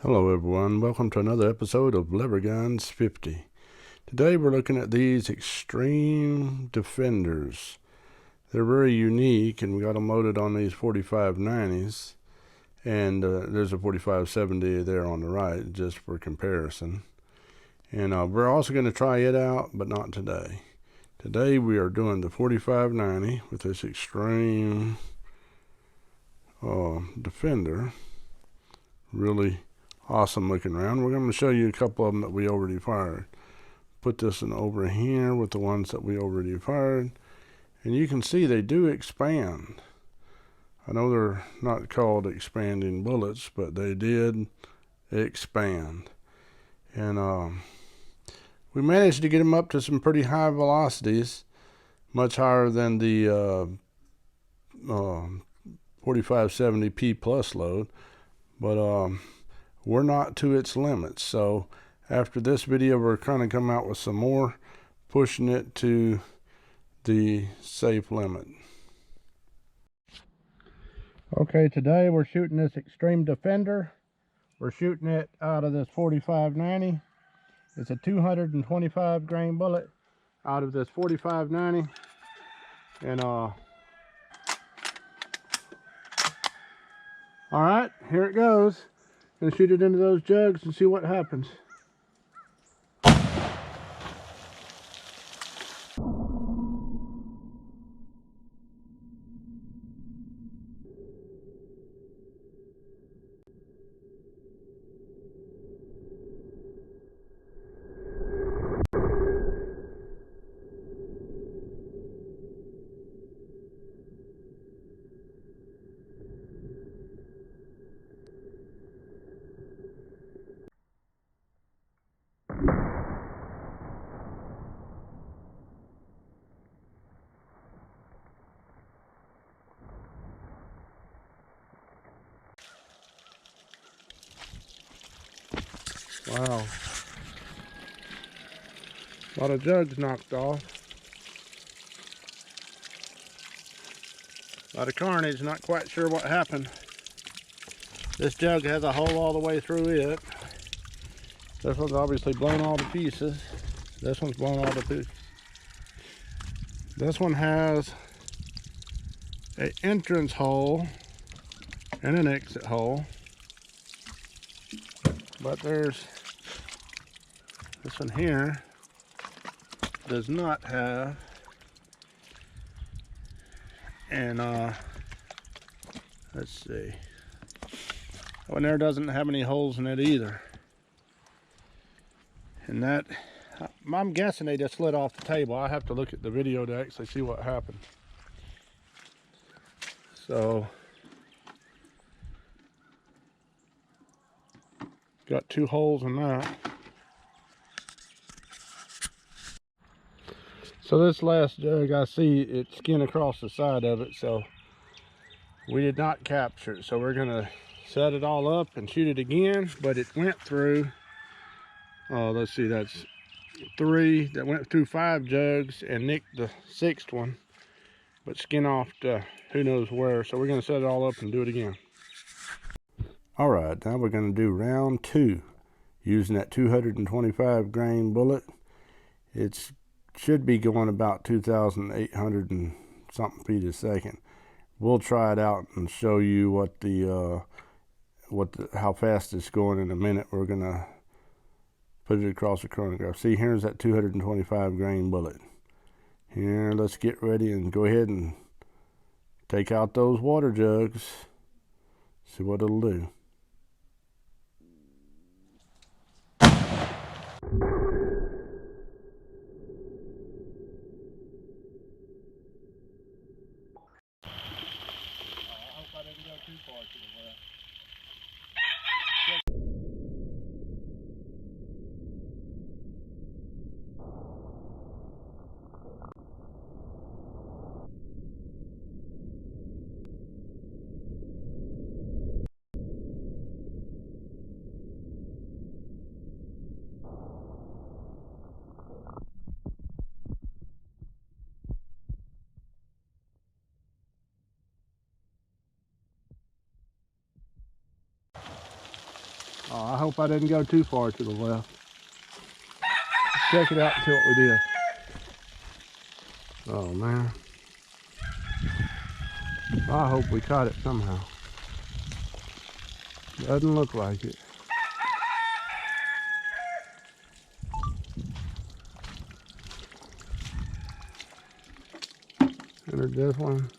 Hello everyone, welcome to another episode of Lever Guns 50. Today we're looking at these Xtreme Defenders. They're very unique and we got them loaded on these 4590s, and there's a 4570 there on the right just for comparison. And we're also going to try it out, but not today. Today we are doing the 4590 with this Xtreme Defender. Really awesome looking round. We're going to show you a couple of them that we already fired. Put this one over here with the ones that we already fired, and you can see they do expand. I know they're not called expanding bullets, but they did expand. And we managed to get them up to some pretty high velocities, much higher than the 4570P plus load, but we're not to its limits. So after this video, we're kind of come out with some more, pushing it to the safe limit. Okay, today we're shooting this Xtreme Defender. We're shooting it out of this 4590. It's a 225 grain bullet out of this 4590. And all right, here it goes. Gonna shoot it into those jugs and see what happens. Wow. A lot of jugs knocked off. A lot of carnage, not quite sure what happened. This jug has a hole all the way through it. This one's obviously blown all to pieces. This one's blown all to pieces. This one has an entrance hole and an exit hole. But there's this one here does not have, and let's see, that one there doesn't have any holes in it either. And that, I'm guessing they just slid off the table. I have to look at the video to actually see what happened. So got two holes in that. So this last jug, I see it skin across the side of it, so we did not capture it. So we're gonna set it all up and shoot it again, but it went through, let's see, that's three, that went through 5 jugs and nicked the 6th one, but skin off to who knows where. So we're gonna set it all up and do it again. All right, now we're gonna do round 2 using that 225 grain bullet. It's should be going about 2,800 and something feet a second. We'll try it out and show you what the how fast it's going in a minute. We're gonna put it across the chronograph. See, here's that 225 grain bullet. Here, let's get ready and go ahead and take out those water jugs. See what it'll do. Too far to the left. Oh, I hope I didn't go too far to the left. Let's check it out and see what we did. Oh man. I hope we caught it somehow. Doesn't look like it. Entered this one.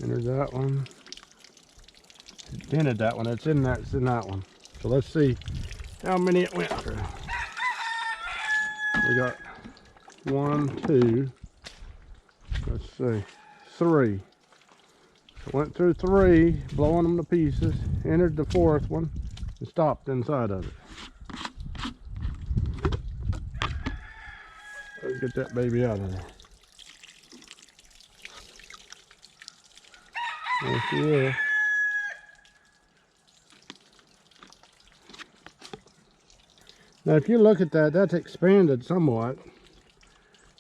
Entered that one. It entered that one. It's in that one. So let's see how many it went through. We got 1, 2. Let's see. 3. So went through 3, blowing them to pieces. Entered the 4th one and stopped inside of it. Let's get that baby out of there. There she is. Now if you look at that, that's expanded somewhat.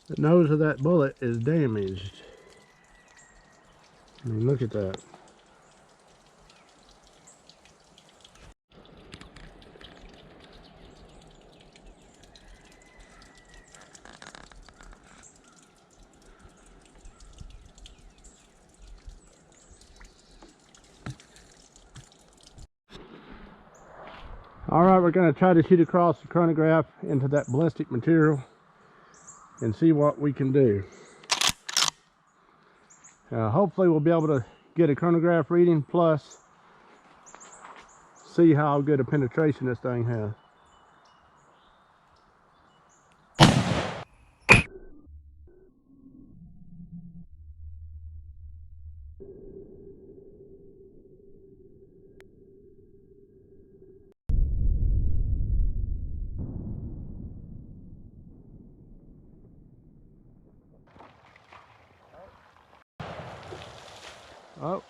The nose of that bullet is damaged. I mean, look at that. All right, we're going to try to shoot across the chronograph into that ballistic material and see what we can do. Hopefully we'll be able to get a chronograph reading, plus see how good a penetration this thing has. Oh.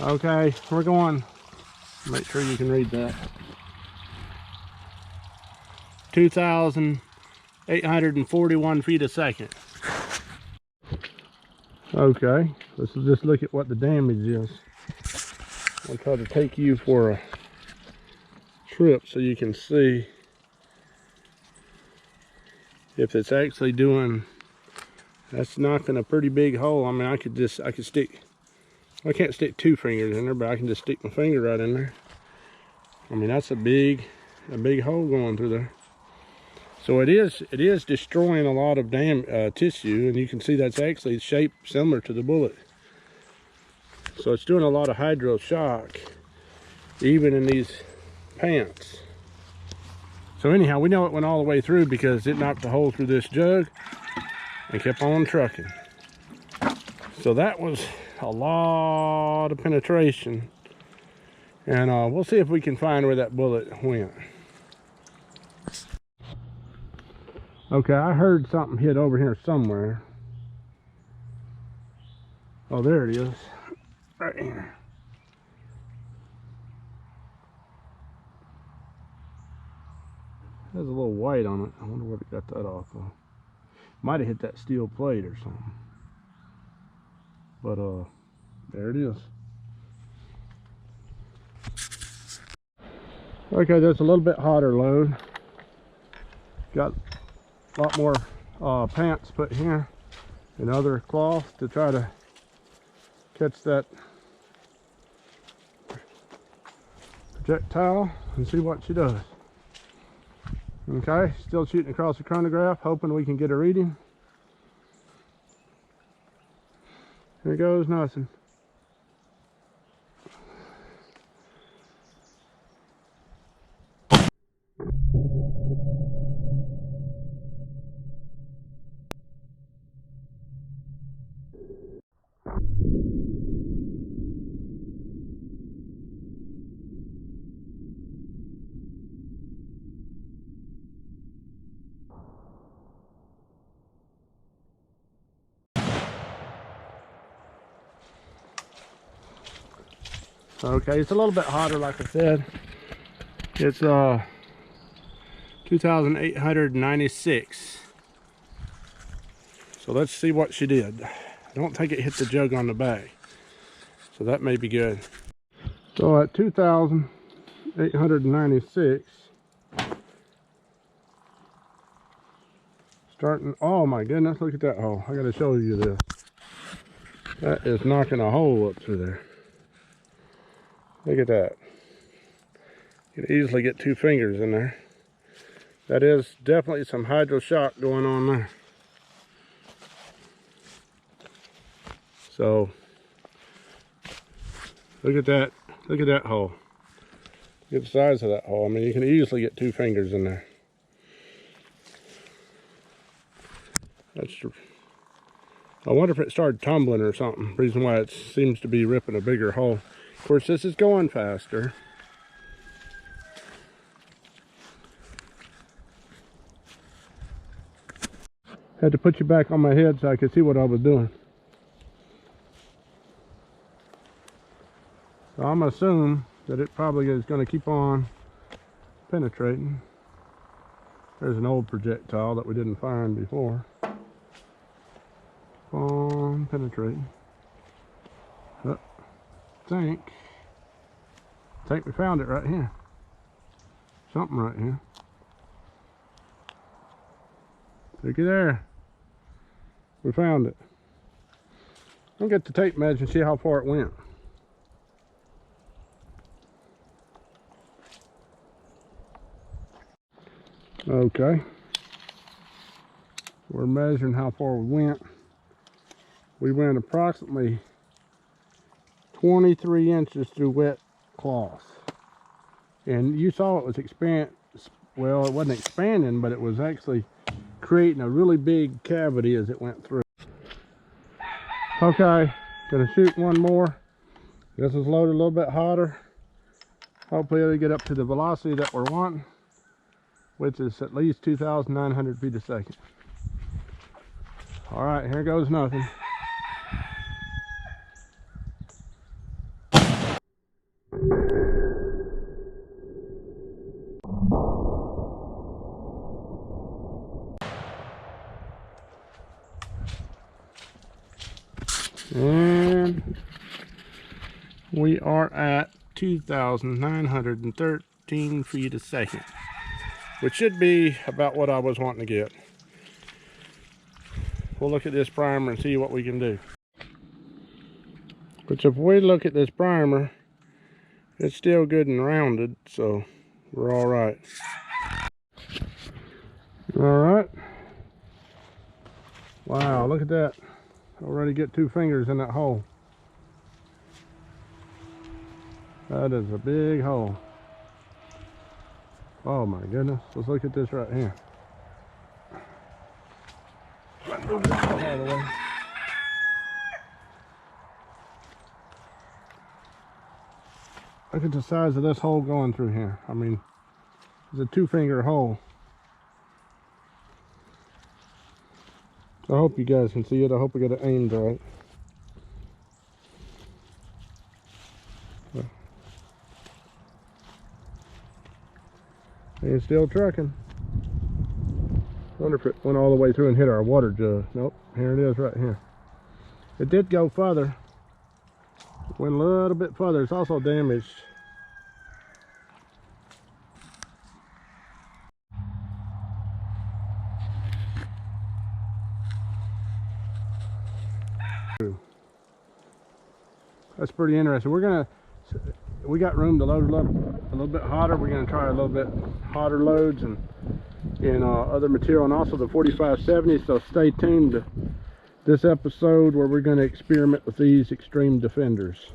Okay, we're going. Make sure you can read that. 2,841 feet a second. Okay, let's just look at what the damage is. I'll try to take you for a trip so you can see if it's actually doing. That's knocking a pretty big hole. I mean, I could stick, I can't stick 2 fingers in there, but I can just stick my finger right in there. I mean, that's a big hole going through there. So it is destroying a lot of tissue, and you can see that's actually shaped similar to the bullet. So it's doing a lot of hydro shock, even in these pants. So anyhow, we know it went all the way through because it knocked a hole through this jug and kept on trucking. So that was a lot of penetration, and we'll see if we can find where that bullet went. Okay, I heard something hit over here somewhere. Oh, there it is, right here. There's a little white on it. I wonder where it got that off of. Might have hit that steel plate or something. But there it is. Okay, there's a little bit hotter load. Got a lot more pants put here and other cloth to try to catch that projectile and see what she does. Okay, still shooting across the chronograph, hoping we can get a reading. Here goes nothing. Okay, it's a little bit hotter, like I said. It's 2,896. So let's see what she did. I don't think it hit the jug on the back. So that may be good. So at 2,896, starting, oh my goodness, look at that hole. I gotta show you this. That is knocking a hole up through there. Look at that. You can easily get 2 fingers in there. That is definitely some hydro shock going on there. So look at that. Look at that hole. Look at the size of that hole. I mean, you can easily get 2 fingers in there. That's true. I wonder if it started tumbling or something. Reason why it seems to be ripping a bigger hole. Of course, this is going faster. Had to put you back on my head so I could see what I was doing. So I'm gonna assume that it probably is going to keep on penetrating. There's an old projectile that we didn't find before. Keep on penetrating. I think we found it right here. Something right here. Looky there. We found it. I'll get the tape measure and see how far it went. Okay. We're measuring how far we went. We went approximately 23 inches through wet cloth. And you saw it was well, it wasn't expanding, but it was actually creating a really big cavity as it went through. Okay, gonna shoot one more. This is loaded a little bit hotter. Hopefully it'll get up to the velocity that we're wanting, which is at least 2,900 feet a second. All right, here goes nothing. And we are at 2,913 feet a second, which should be about what I was wanting to get. We'll look at this primer and see what we can do. Which if we look at this primer, it's still good and rounded, so we're all right. All right. Wow, look at that. Already get 2 fingers in that hole. That is a big hole. Oh my goodness. Let's look at this right here. Move this all the way. Look at the size of this hole going through here. I mean, it's a 2-finger hole. I hope you guys can see it. I hope I got it aimed right. It's still trucking. Wonder if it went all the way through and hit our water jug. Nope, here it is right here. It did go further. It went a little bit further. It's also damaged. That's pretty interesting. We got room to load a little bit hotter. We're gonna try a little bit hotter loads and other material, and also the 4570. So stay tuned to this episode where we're going to experiment with these Xtreme Defenders.